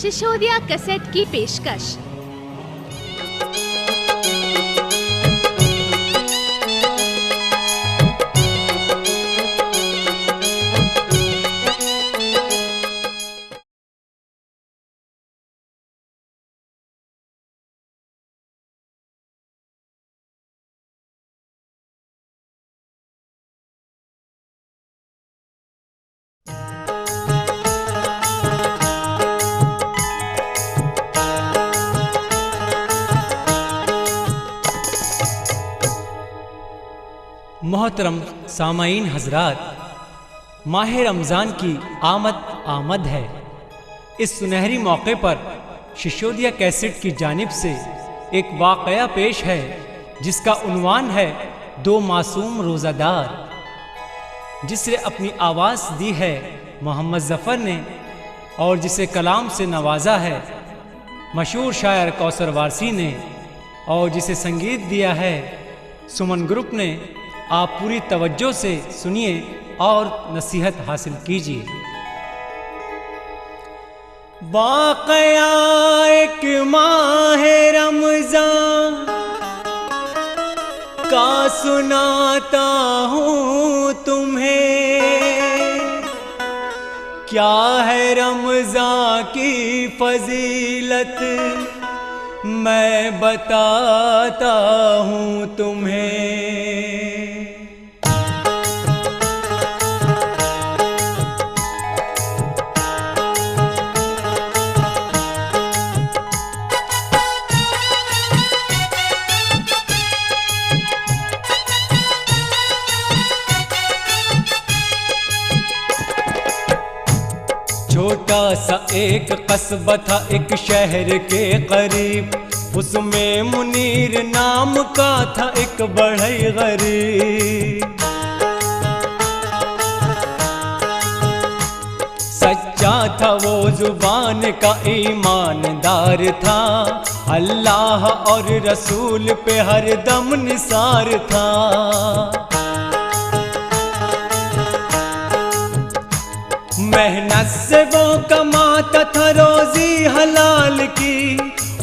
Sisodia cassette की पेशकश। मोहतरम सामाईन हजरात, माह रमज़ान की आमद है। इस सुनहरी मौके पर शिशोदिया कैसेट की जानिब से एक वाक़या पेश है जिसका उन्वान है दो मासूम रोज़ादार, जिसे अपनी आवाज़ दी है मोहम्मद ज़फ़र ने और जिसे कलाम से नवाजा है मशहूर शायर कौसर वारसी ने और जिसे संगीत दिया है सुमन ग्रुप ने। आप पूरी तवज्जो से सुनिए और नसीहत हासिल कीजिए। वाक़या एक माह रमज़ान का सुनाता हूँ तुम्हें, क्या है रमज़ान की फजीलत मैं बताता हूँ तुम्हें। छोटा सा एक कस्बा था एक शहर के करीब, उसमें मुनीर नाम का था एक बढ़ई गरीब। सच्चा था वो जुबान का ईमानदार था, अल्लाह और रसूल पे हर दम निसार था। मेहनत से वो कमाता था रोजी हलाल की,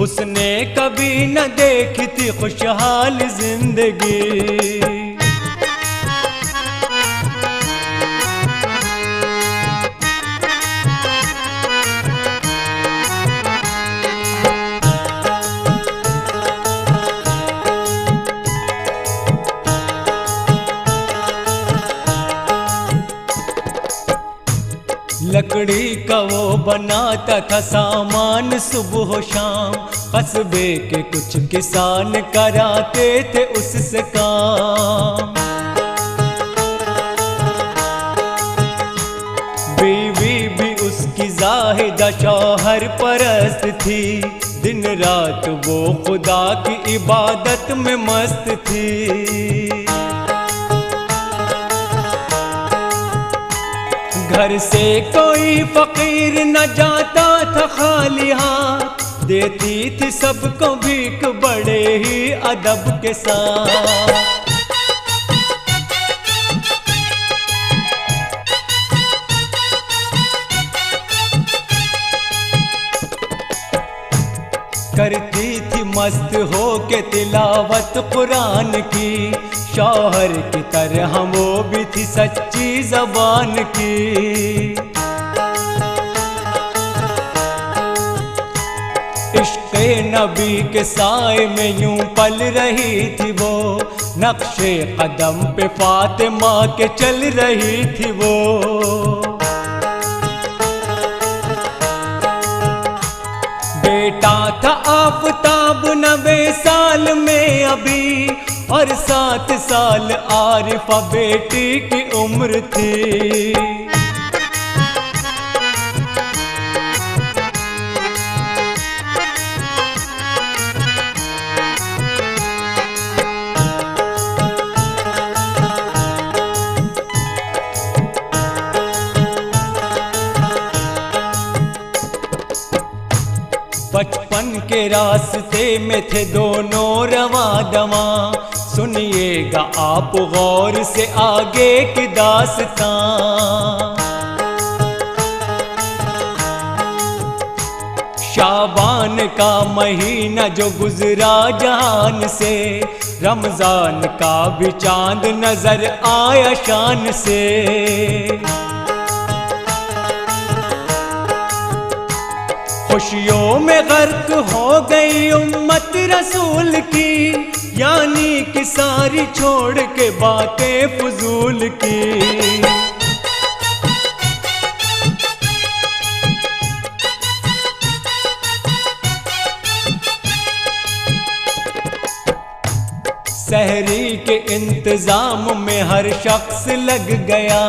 उसने कभी न देखी थी खुशहाल जिंदगी। लकड़ी का वो बनाता था सामान सुबह शाम, कस्बे के कुछ किसान कराते थे उससे काम। बीवी भी उसकी जाहिदा शौहर परस्त थी, दिन रात वो खुदा की इबादत में मस्त थी। घर से कोई फकीर न जाता था खाली हाथ, देती थी सबको भीख बड़े ही अदब के साथ। करती थी मस्त हो के तिलावत कुरान की, शौहर की तरह वो भी थी सच्ची ज़बान की। इश्क़े नबी के साए में यूं पल रही थी वो, नक्शे कदम पे फातिमा के चल रही थी वो। बेटा था आफताब 90 साल में अभी, और 7 साल आरिफा बेटी की उम्र थी। बचपन के रास्ते में थे दोनों रवा दवा, सुनिएगा आप गौर से आगे की दास्तां। शाबान का महीना जो गुजरा जहान से, रमजान का भी चांद नजर आया शान से। खुशियों में गर्क हो गई उम्मत रसूल की, यानी कि सारी छोड़ के बातें फजूल की। सहरी के इंतजाम में हर शख्स लग गया,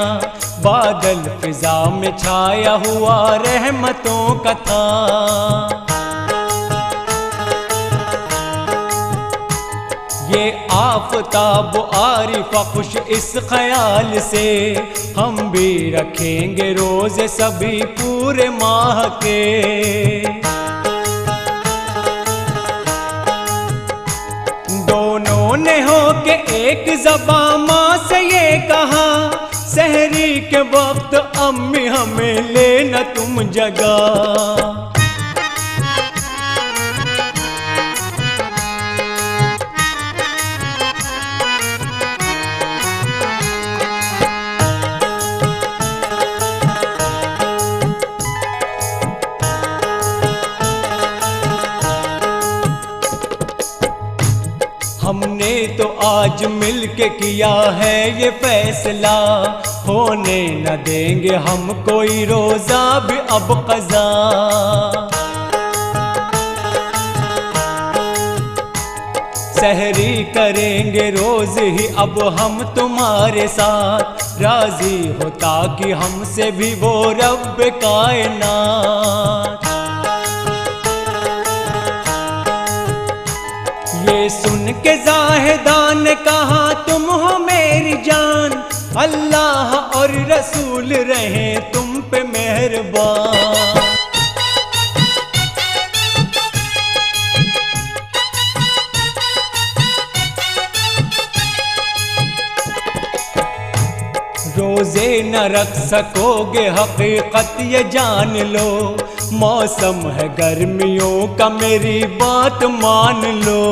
बादल फिजा में छाया हुआ रहमतों का था। ये आफताब आरिफा खुश इस ख्याल से, हम भी रखेंगे रोजे सभी पूरे माह के। दोनों ने हो के एक ज़बान माँ से ये कहा, सहरी के वक्त अम्मी हमें लेना तुम जगा। हमने तो आज मिलके किया है ये फैसला, होने न देंगे हम कोई रोजा भी अब क़ज़ा। सहरी करेंगे रोज ही अब हम तुम्हारे साथ, राजी हो ताकि हमसे भी वो रब कायनात। ये सुन के ज़ाहिदा ने कहा तुम हो मेरी जान, अल्लाह और रसूल रहे तुम पे मेहरबान। रोजे न रख सकोगे हकीकत ये जान लो, मौसम है गर्मियों का मेरी बात मान लो।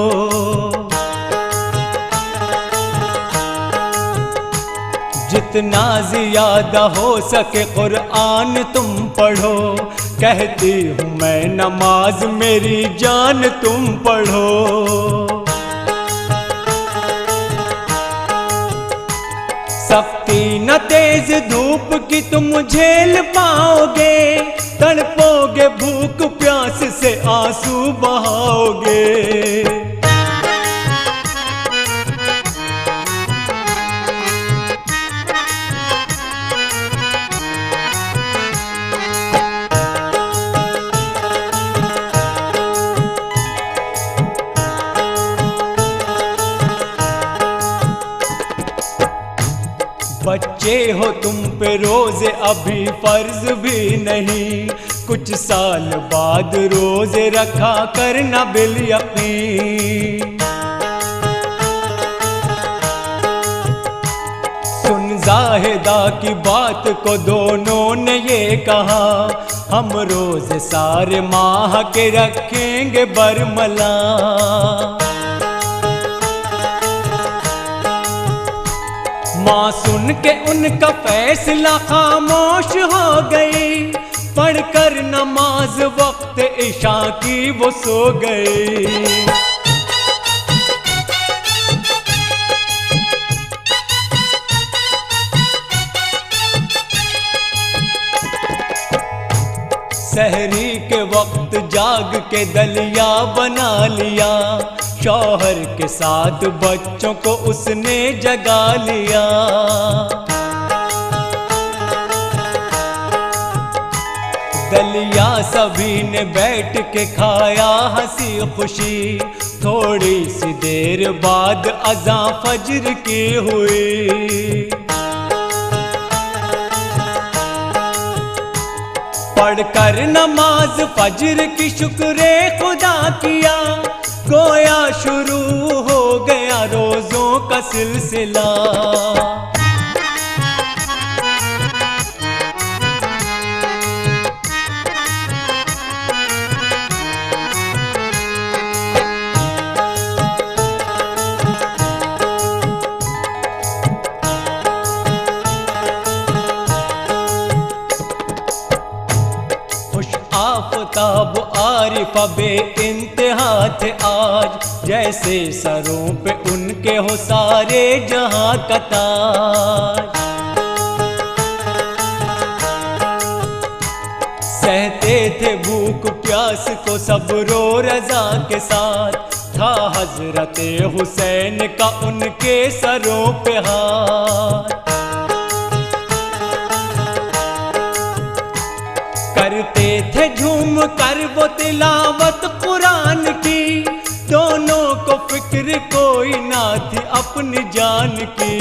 जितना ज्यादा हो सके कुरान तुम पढ़ो, कहती हूँ मैं नमाज मेरी जान तुम पढ़ो। सख्ती न तेज धूप की तुम झेल पाओगे, तड़पोगे भूख प्यास से आंसू बहाओगे। बच्चे हो तुम पे रोजे अभी फर्ज भी नहीं, कुछ साल बाद रोजे रखा करना बिल यकीन। सुन जाहिदा की बात को दोनों ने ये कहा, हम रोजे सारे माह के रखेंगे बरमला। माँ सुन के उनका फैसला खामोश हो गई, पढ़कर नमाज वक्त इशा की वो सो गई। सहरी के वक्त जाग के दलिया बना लिया, शौहर के साथ बच्चों को उसने जगा लिया। दलिया सभी ने बैठ के खाया हंसी खुशी, थोड़ी सी देर बाद अज़ां फज्र की हुई। पढ़कर नमाज फज्र की शुक्रे खुदा किया, गोया शुरू हो गया रोजों का सिलसिला। आफताब आरिफ बे इंतहा थे आज, जैसे सरों पे उनके हो सारे जहां का ताज। सहते थे भूख प्यास को सब्रो रजा के साथ, था हजरत हुसैन का उनके सरों पे हाथ। करते थे झूम कर वो तिलावत कुरान की, दोनों को फिक्र कोई ना थी अपनी जान की।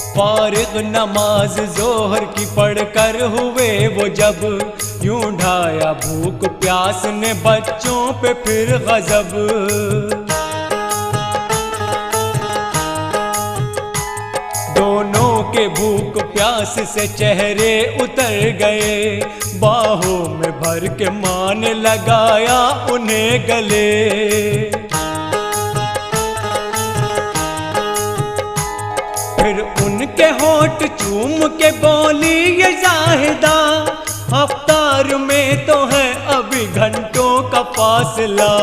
फारिग नमाज जोहर की पढ़कर हुए वो जब, यूं ढाया भूख प्यास ने बच्चों पे फिर गजब। दोनों के भूख प्यास से चेहरे उतर गए, बाहों में भर के मां ने लगाया उन्हें गले। फिर उनके होठ चूम के बोली ये जाहिदा, अफ्तार में तो है अभी घंटों का फासला।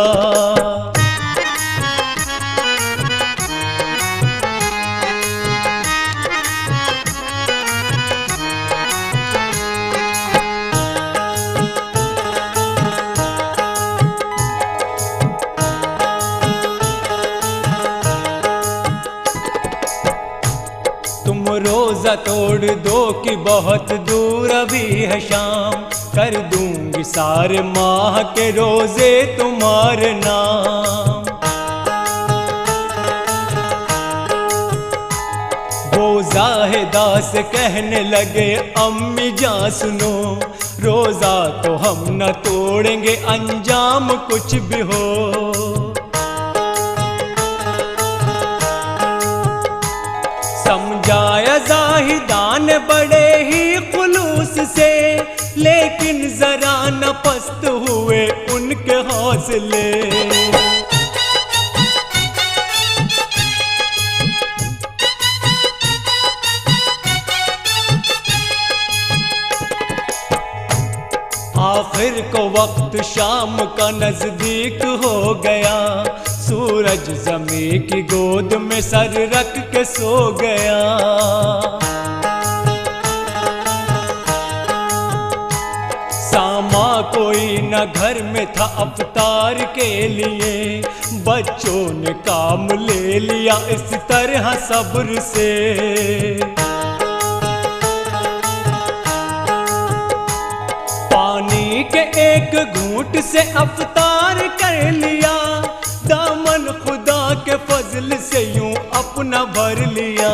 रोजा तोड़ दो कि बहुत दूर अभी है शाम, कर दूंगी सारे माह के रोजे तुम्हारे नाम। वो जाहिदा से कहने लगे अम्मी जान सुनो, रोजा तो हम न तोड़ेंगे अंजाम कुछ भी हो। समझाया जाहिदान बड़े ही खुलूस से, लेकिन जरा न पस्त हुए उनके हौसले। आखिर को वक्त शाम का नजदीक हो गया, सूरज ज़मीं की गोद में सर रख के सो गया। सामा कोई न घर में था अफ्तार के लिए, बच्चों ने काम ले लिया इस तरह सब्र से। पानी के एक घूंट से अफ्तार कर लिया, दामन खुदा के फजल से यूं अपना भर लिया।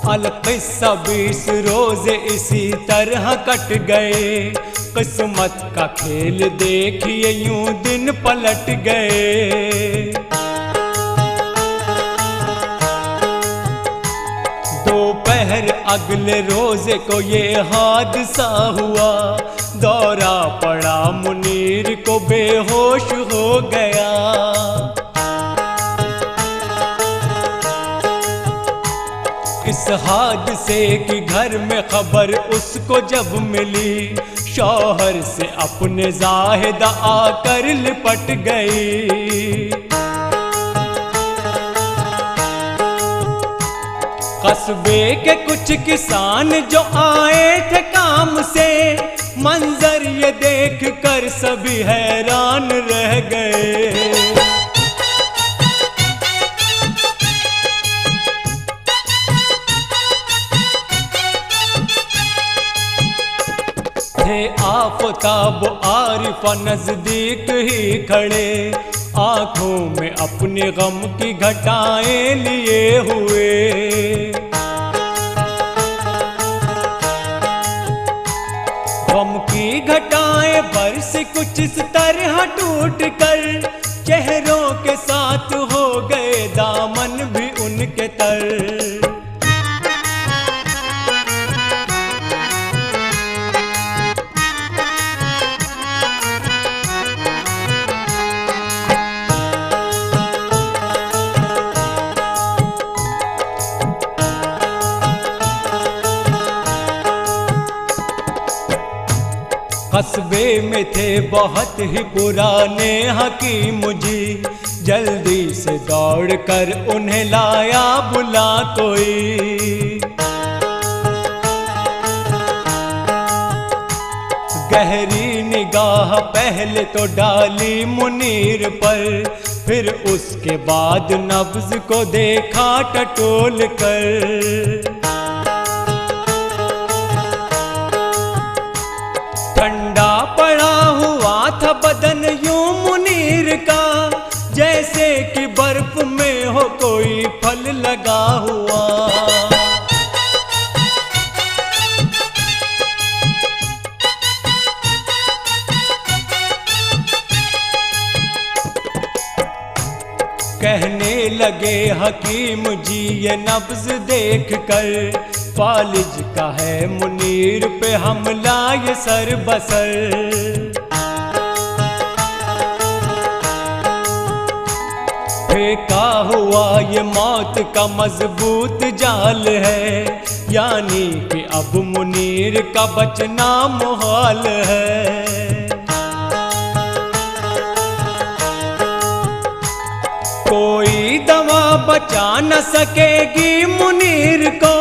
अलक़िस्सा 20 रोजे इसी तरह कट गए, किस्मत का खेल देखिए यूं दिन पलट गए। दोपहर अगले रोजे को ये हादसा हुआ, दौरा पड़ा मुनीर को बेहोश हो गया। इस हादसे की घर में खबर उसको जब मिली, शौहर से अपने जाहिदा आकर लिपट गई। कस्बे के कुछ किसान जो आए थे काम से, मंजर ये देख कर सभी हैरान रह गए। थे आफताब आरिफा नजदीक ही खड़े, आंखों में अपने गम की घटाएं लिए हुए। गम की घटाएं बरस कुछ इस तरह टूट कर, चेहरों के साथ हो गए दामन भी उनके तर। कस्बे में थे बहुत ही पुराने हकीम जी, जल्दी से दौड़ कर उन्हें लाया बुला कोई। गहरी निगाह पहले तो डाली मुनीर पर, फिर उसके बाद नब्ज को देखा टटोल कर। ठंडा पड़ा हुआ था बदन यूं मुनीर का, जैसे कि बर्फ में हो कोई फल लगा हुआ। कहने लगे हकीम जी ये नब्ज देख कर, फालिज का है मुनीर पे हमला ये सर बसर। फेंका हुआ ये मौत का मजबूत जाल है, यानी कि अब मुनीर का बचना मुहाल है। कोई दवा बचा न सकेगी मुनीर को,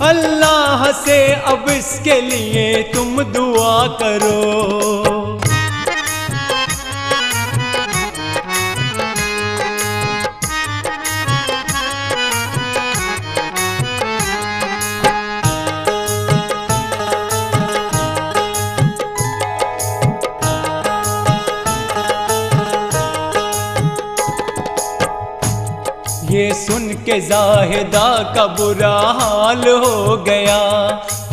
अल्लाह से अब इसके लिए तुम दुआ करो। ये सुन के जाहिदा का बुरा हाल हो गया,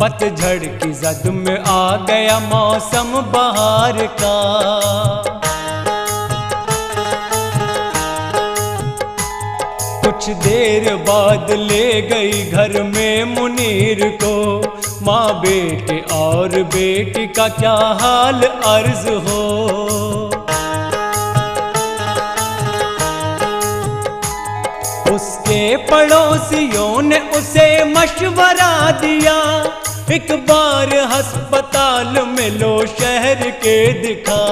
पतझड़ की जद में आ गया मौसम बहार का। कुछ देर बाद ले गई घर में मुनीर को, माँ बेटे और बेटी का क्या हाल अर्ज हो। उसके पड़ोसियों ने उसे मशवरा दिया, एक बार अस्पताल में लो शहर के दिखा।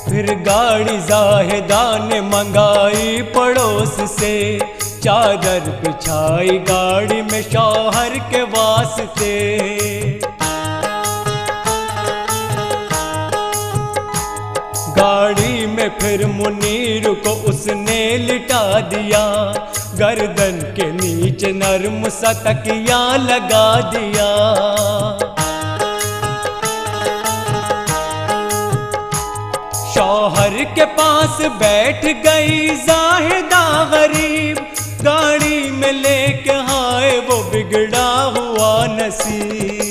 फिर गाड़ी जाहिदा ने मंगाई पड़ोस से, चादर बिछाई गाड़ी में शौहर के वास्ते। गाड़ी में फिर मुनीर को उसने लिटा दिया, गर्दन के नीचे नर्म सा तकिया लगा दिया। शौहर के पास बैठ गई जाहिदा गरीब, गाड़ी में लेके आए वो बिगड़ा हुआ नसीब।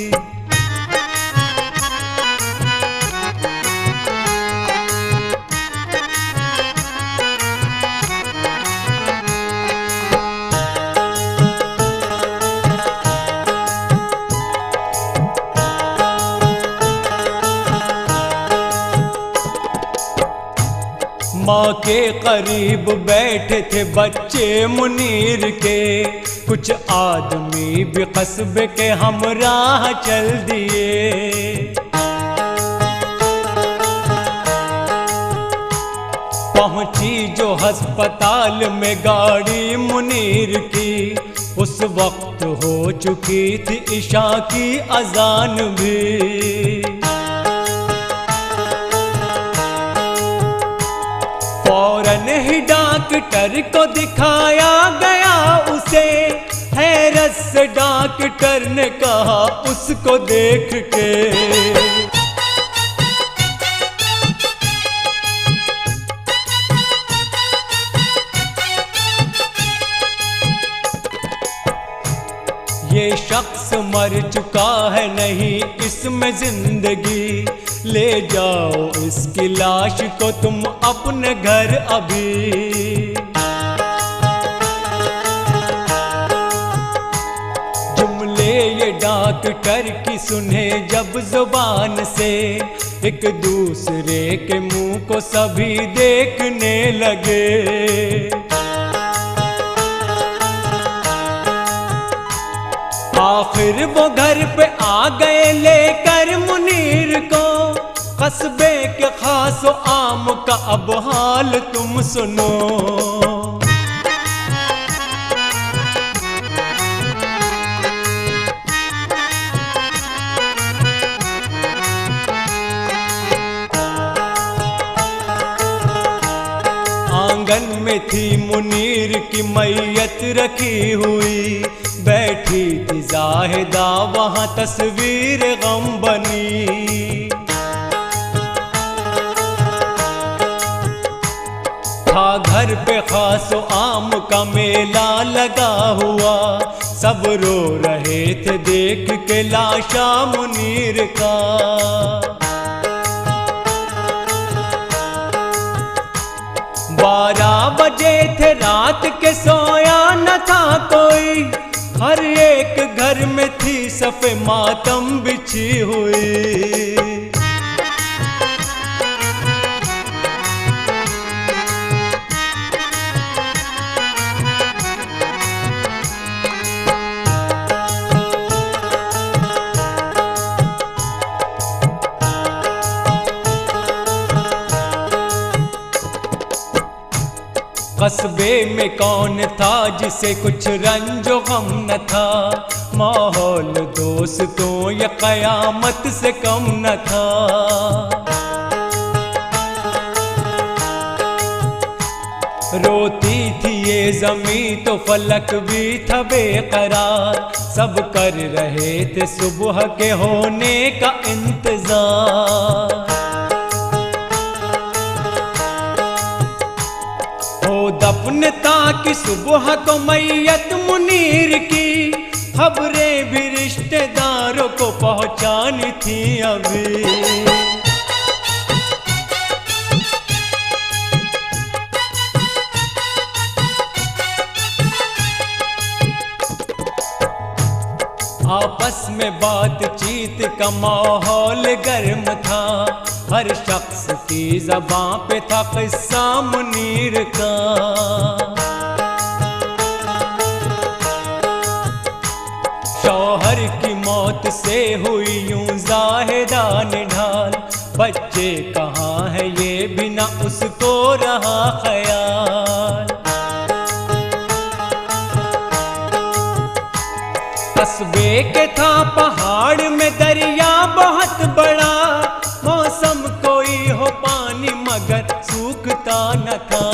माँ के करीब बैठे थे बच्चे मुनीर के, कुछ आदमी भी कस्बे के हमराह चल दिए। पहुंची जो अस्पताल में गाड़ी मुनीर की, उस वक्त हो चुकी थी इशा की अजान भी। फौरन ही डॉक्टर को दिखाया गया उसे, हैरत से डॉक्टर ने कहा उसको देख के। शख्स मर चुका है, नहीं इसमें जिंदगी। ले जाओ इसकी लाश को तुम अपने घर अभी। जुमले ये डॉक्टर की सुने जब जुबान से, एक दूसरे के मुंह को सभी देखने लगे। आखिर वो घर पे आ गए लेकर मुनीर को, कस्बे के खास आम का अब हाल तुम सुनो। आंगन में थी मुनीर की मैयत रखी हुई, बैठी थी जाहिदा वहां तस्वीर गम बनी। था घर पे खास आम का मेला लगा हुआ, सब रो रहे थे देख के लाशा मुनीर का। 12 बजे थे रात के, सोया न था कोई, हर एक घर में थी सफ़े मातम बिछी हुई। कस्बे में कौन था जिसे कुछ रंजो गम न था, माहौल दोस्तों ये कयामत से कम न था। रोती थी ये ज़मीं तो फलक भी था बेकरार, सब कर रहे थे सुबह के होने का इंतजार। दफन ताकि सुबह को मैयत मुनीर की, खबरें भी रिश्तेदारों को पहुंचानी थी अभी। आपस में बातचीत का माहौल गर्म था, हर शख्स की ज़बां पे था किस्सा मुनीर का। शौहर की मौत से हुई यूं ज़ाहिदा निढाल, बच्चे कहाँ है ये भी ना उसको रहा ख्याल। कस्बे के था पहाड़ में दरिया बहुत बड़ा, मौसम कोई हो पानी मगर सूखता न था।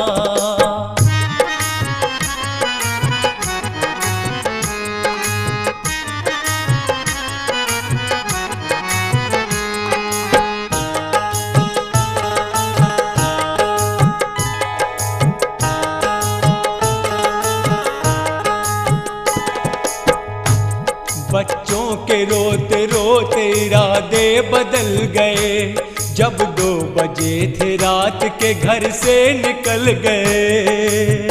बच्चों के रोते रोते इरादे बदल गए, जब 2 बजे थे रात के घर से निकल गए।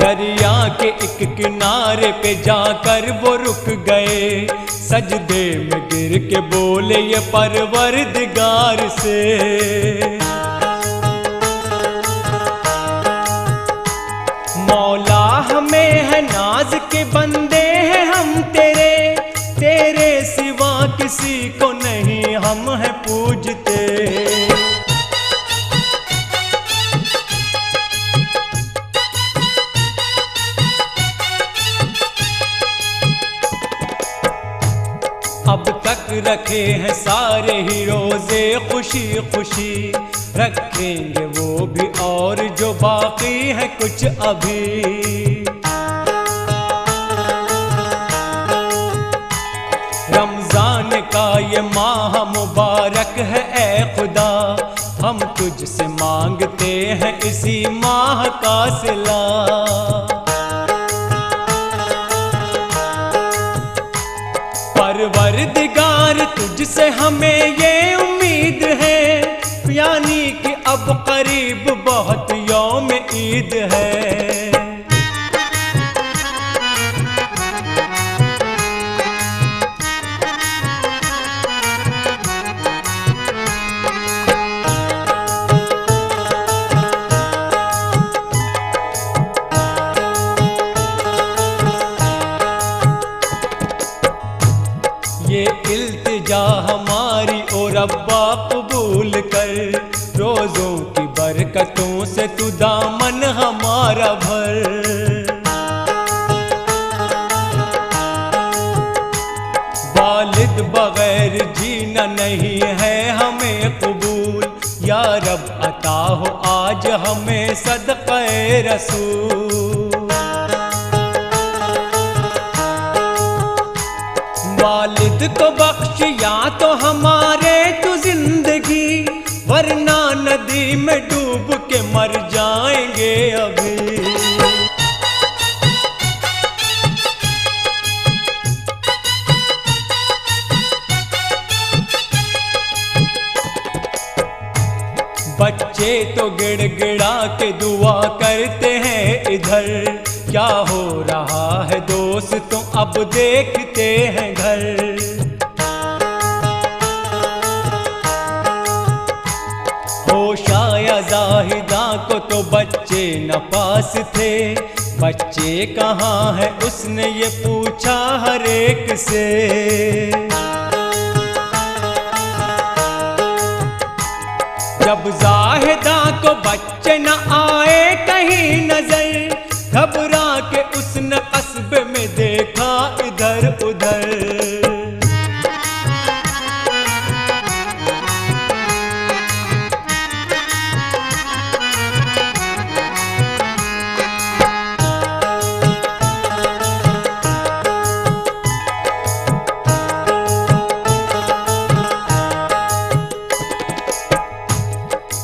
दरिया के एक किनारे पे जाकर वो रुक गए, सजदे में गिर के बोले ये परवरदिगार से। मौला हमें है नाज के बंदे हैं हम तेरे, तेरे सिवा किसी को नहीं हम हैं पूजते। अब तक रखे हैं सारे ही रोजे खुशी खुशी, रखेंगे वो भी और जो बाकी है कुछ अभी। रमजान का ये माह मुबारक है ए खुदा, हम तुझसे मांगते हैं इसी माह का सिला। रब्बा कबूल कर, रोज़ों की बरकतों से तू दामन हमारा भर। वालिद बगैर जीना नहीं है हमें कबूल, या रब अता हो आज हमें सदक़े रसूल। वालिद को बख्श या तो हमारे तू जिंदगी, वरना नदी में डूब के मर जाएंगे अभी। बच्चे तो गिड़गिड़ा के दुआ करते हैं इधर, क्या हो रहा है दोस्तों अब देखते हैं घर। होशा या जाहिदा को तो बच्चे न पास थे, बच्चे कहाँ है उसने ये पूछा हर एक से। जब जाहिदा को बच्चे न आए कहीं नजर, घबरा के उसने कस्बे में देखा इधर उधर।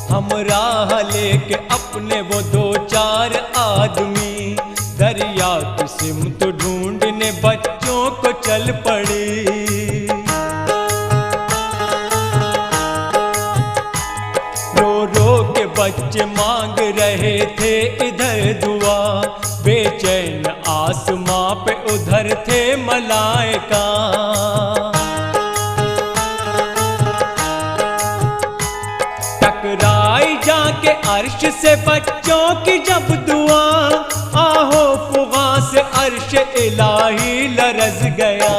हम राह लेके अपने वो दो चार आदमी, दरिया की सिमत ढूंढने बच्चों को चल पड़ी। रो रो के बच्चे मांग रहे थे इधर दुआ, बेचैन आसमां पे उधर थे मलाइका। टकराई जाके अर्श से बच्चों की जब दुआ, आहो फुगा से अर्श इलाही लरज गया।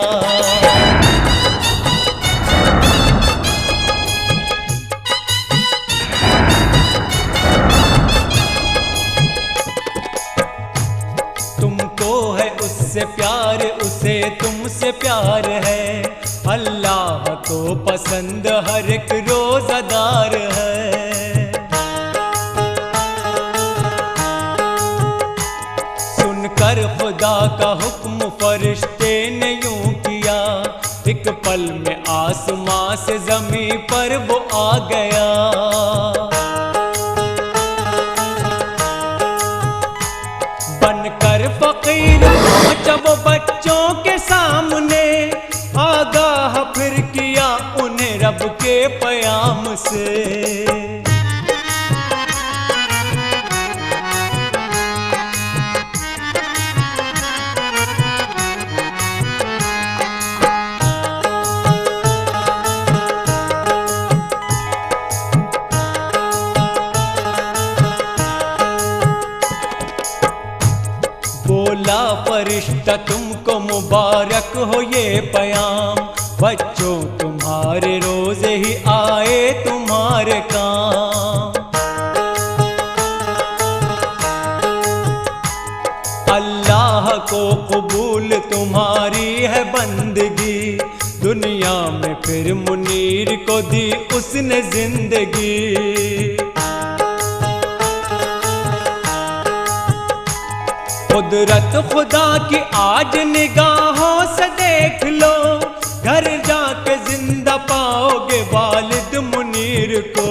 तुमको है उससे प्यार, उसे तुमसे प्यार है, अल्लाह को पसंद हर एक रोज़ादार है। सुनकर खुदा का हुक्म फरिश्ते ने यूं किया, एक पल में आसमां से ज़मीं पर वो आ गया। बनकर फकीर पहुंचा वो बच्चों के सामने, आगाह फिर किया उन्हें रब के प्याम से। बोला फरिश्ता तुमको मुबारक हो ये पयाम, बच्चों तुम्हारे रोज़े ही आए तुम्हारे काम। अल्लाह को कबूल तुम्हारी है बंदगी, दुनिया में फिर मुनीर को दी उसने जिंदगी। कुदरत खुदा की आज निगाहों से देख लो, घर जाके जिंदा पाओगे वालिद मुनीर को।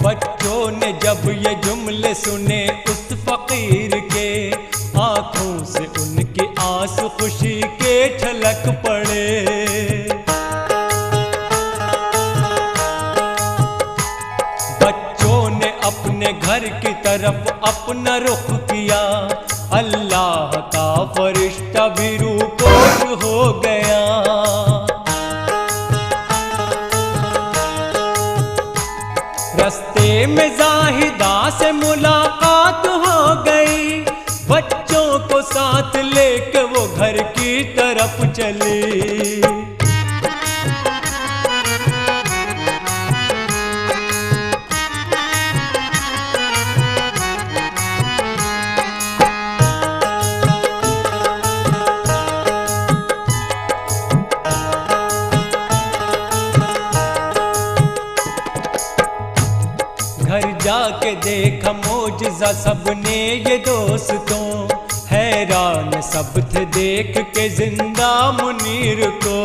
बच्चों ने जब ये जुमले सुने उस फकीर के, आंखों से उनकी आंसू खुशी के छलक पड़े। बच्चों ने अपने घर की तरफ अपना रुख किया, अल्लाह का फरिश्ता भी रूपोश हो गया। रस्ते रास्ते में जाहिदा से मुलाकात हो गई, बच्चों को साथ लेके वो घर की तरफ चली। घर जाके देखा मोजज़ा सबने ये दोस्तों, हैरान सब थे देख के जिंदा मुनीर को।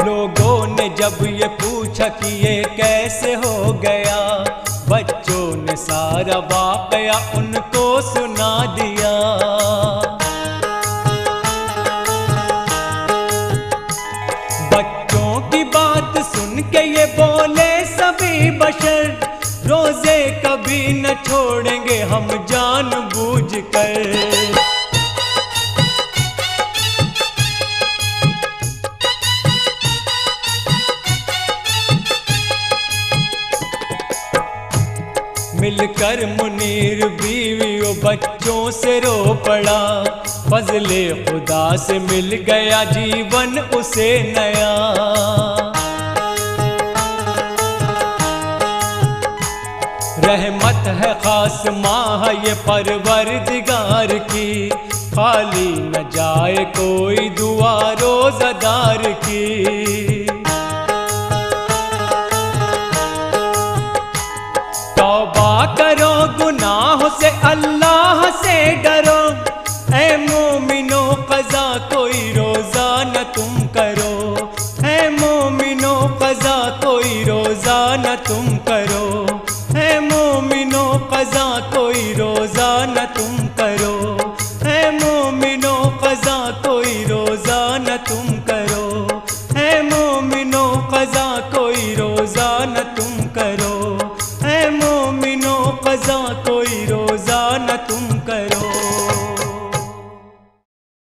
लोगों ने जब ये पूछा कि ये कैसे हो गया, बच्चों ने सारा वाकया उनको सुना दिया। बच्चों की बात सुन के ये बोले सभी बशर, रोजे कभी न छोड़ेंगे हम जानबूझकर। मिलकर मुनीर बीवी वो बच्चों से रो पड़ा, फजले खुदा से मिल गया जीवन उसे नया। रहमत है खास माह ये परवरदिगार की, खाली न जाए कोई दुआ रोज़ादार की। तौबा करो गुनाहों से अल्लाह से डरो, ऐ मोमिनो क़ज़ा कोई रोज़ा न तुम करो। ऐ मोमिनो क़ज़ा कोई रोज़ा न तुम करो। ऐ मोमिनो क़ज़ा कोई रोज़ा न तुम करो।